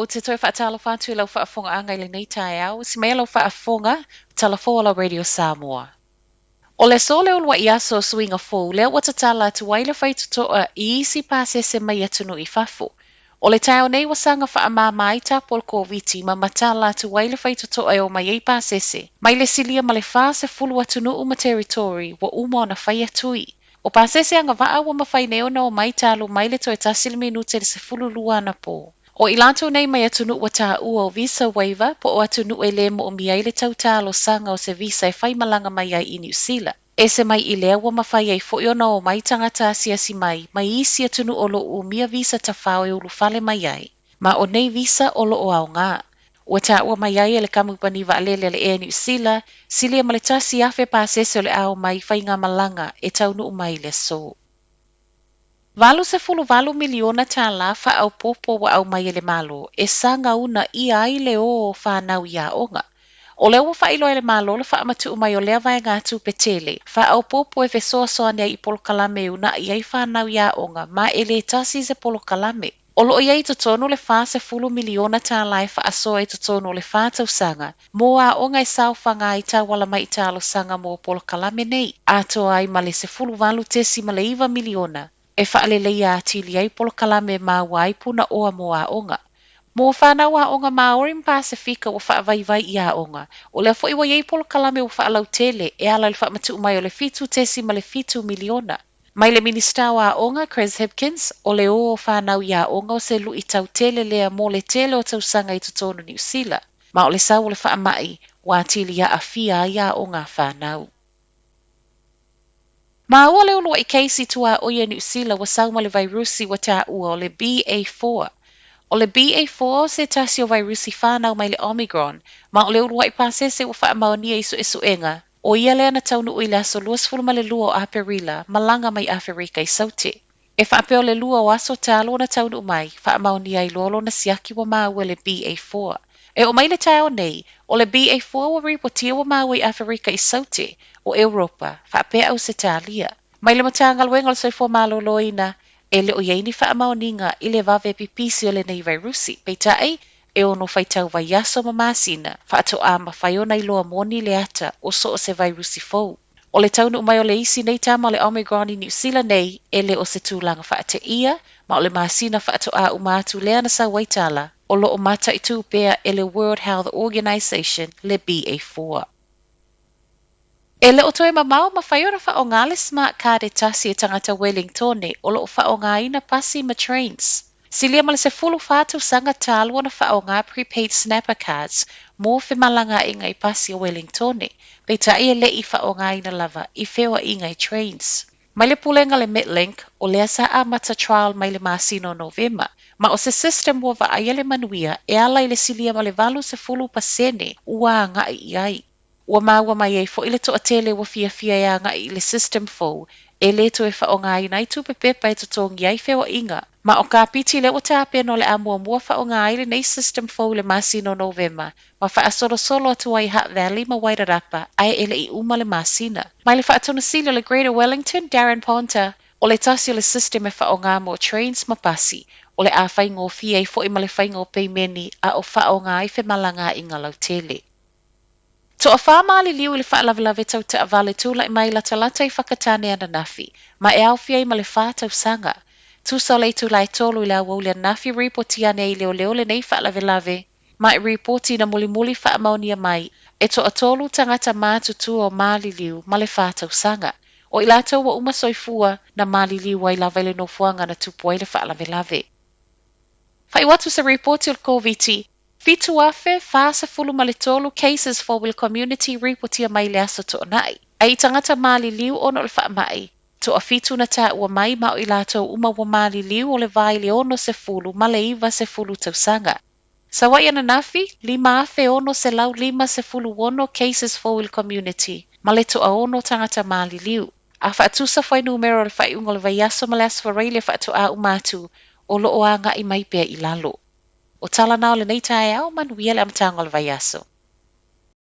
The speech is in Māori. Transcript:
O te toi whaatalo whātu lau whaafonga angai le nei tae au, si mea lau whaafonga talafoa Radio Samoa. O le so leo lua i aso swinga fōu, leo wata tala atu waila whai tutoa I isi pāsese mai atunu I whafo. O le tae o nei wasanga whaamama I tāpol kōwiti ma matala atu waila whai tutoa o mai ei pāsese. Mai le silia ma le whāse fulu atunu uma territory wa uma o na whai atui. O pāsese anga waa wa mawhai neona o mai talo mai le toi tasili minute le se fulu luana po. O ilanto nei mai atunu wa tā ua o visa waiver po o atunu e le mo o miai le tau talo sanga o se visa e whai malanga mai ai I New Zealand. E se mai I lea wa mawhai ai fo iona o mai tangata asiasi mai isi atunu o lo o mia visa ta whao e ulu fale mai ai. Ma o nei visa o lo o au ngā. Ua tā ua mai ai e le kamupani wa alele le e New Zealand, silia ma le tasi afe pāsese o le au mai whai ngā malanga e taunu o mai le so. Valu se fulu valu miliona tā la wha au popo wa au mai le malo, e sanga una I ai le o whanau ia onga. O leo wa whailo le malo le wha amatu mai o lea vai ngā tū petele, wha au popo e fesoa soa nea I polo kalame una I ai whanau ia onga, ma e le tasi se polo kalame. O loo iai to tono le wha se fulu miliona tā la e wha asoa to tono le wha tau sanga, mo a onga e sau whanga I tā wala mai tā lo sanga mo polo kalame nei, ato ai ma le se fulu valu tesi ma le iwa miliona. E whaaleleia atili ai polo kalame ma wai puna oa mo a onga. Mo whanau a onga Maorim Pasifika o whaavaivai I a onga. O lea fo iwa iei polo kalame o whaalau tele e ala le whaamatu mai o le fitu tesi ma le fitu miliona. Mai le minista a onga Chris Hipkins o le o whanau I a onga o se lu I tau tele lea mo le tele o tau sanga I tutono New Zealand. Ma o le sau o le whaamai wa atili a afia I a onga whanau. Ma ua leo loa I keisi tua oia New Zealand wa sau ma le vairusi wa tā ua o le BA4. O le BA4 se tasi o vairusi whanau mai le Omicron, ma o leo loa I pāsese wa whaamaonia isu enga, o ia lea na taunu ui laso luas fulu ma le lua o Aperila, malanga mai Afrika I saute. E whaapeo le lua o aso talo na taunu mai, whaamaonia I lolo na siaki wa maua le BA4. E o mai le tau nei, o le BA4 wa ripotia wa maua I Afrika I saute, o Europa, whaapea au se talia. Mai le matanga luenga le soifua malo loina, e le o yeini whaamaoninga I le vave pipisi o le nei vairusi, peitai, e ono whaitau vai aso mamasina, whaato a mawhaiona I loa moni le ata o so o se vairusi fou. O le taunu umai o le isi nei tama le Omicron I New Zealand nei, e le o se tūlanga whaate ia, ma o le masina whaato a umatu lea na sa waitala, o lo o mata I tūpea e le World Health Organization le BA4. E le o toe mamau ma whaiora wha o ngā le smart card e tasi e tangata Wellington o lo o wha o ngā ina pasi ma trains. Silia ma le se fulu whātu sanga tālua na wha o ngā prepaid snapper cards mō whimalanga I ngai pasi o Wellington. Pei ta ia le I wha o ngā ina lava I whewa I ngai trains. Mai le pulenga le Midlink o lea sa a mata trial mai le masino November. Ma o se system wa va aia le manuia e ala I le silia ma le valu se fulu pasene ua ngai I ai. Ua maua mai e fo ile to atele wa fia ia ngai le system fo e le to e wha o ngā ina I tupe pepa e to tongi ai whewa inga. Ma o ka piti le o tāpea no le amua mua wha o ngā ile nei system fo le masino November. Ma wha asoro solo atu ai Hutt Valley ma Wairarapa ai ele I uma le masina. Mai le wha atona silo le Greater Wellington, Darren Ponta, o le tasi o le system e wha o ngā mo trains ma pasi. O le a whaingo fia I fo I ma le whaingo peimeni a o wha o ngā I whe malanga I ngā lautele. To a whamali liu I le whaalavelawe tau te avale tūla I mai la talata I whakatane ana nafi, ma e au fia I ma le whātau sanga. Tūsa lei tūla I tolu I la waulia nafi ripoti ane I leo leo le nei whaalavelawe, ma e ripoti na muli muli whaamaunia mai, e to a tolu tangata mātutu o mali liu ma le whātau sanga. O I lātou wa uma soifua na mali liu ai lawa le no fuanga na tupua I le whaalavelawe. Whai watu sa ripoti o COVID, fitu afe whasa fulu ma le tolu cases for will community reportia mai le aso to nai. Ai tangata mali liu ono le whaamai. To a fitu na tā ua mai ma o I lātou uma wa mali liu o le vai le ono se fulu ma le iwa se fulu tausanga. Sa wai ana nafi, 5 afe ono se lau 5 se fulu ono cases for will community. Ma le to a ono tangata mali liu. A whaatusa whai numero le whai unga le vai aso ma le aso wa reile whaatu a umatu o lo o anga I mai pia I lalo. O tala nao le nei tae au manuia le amtanga le vai aso.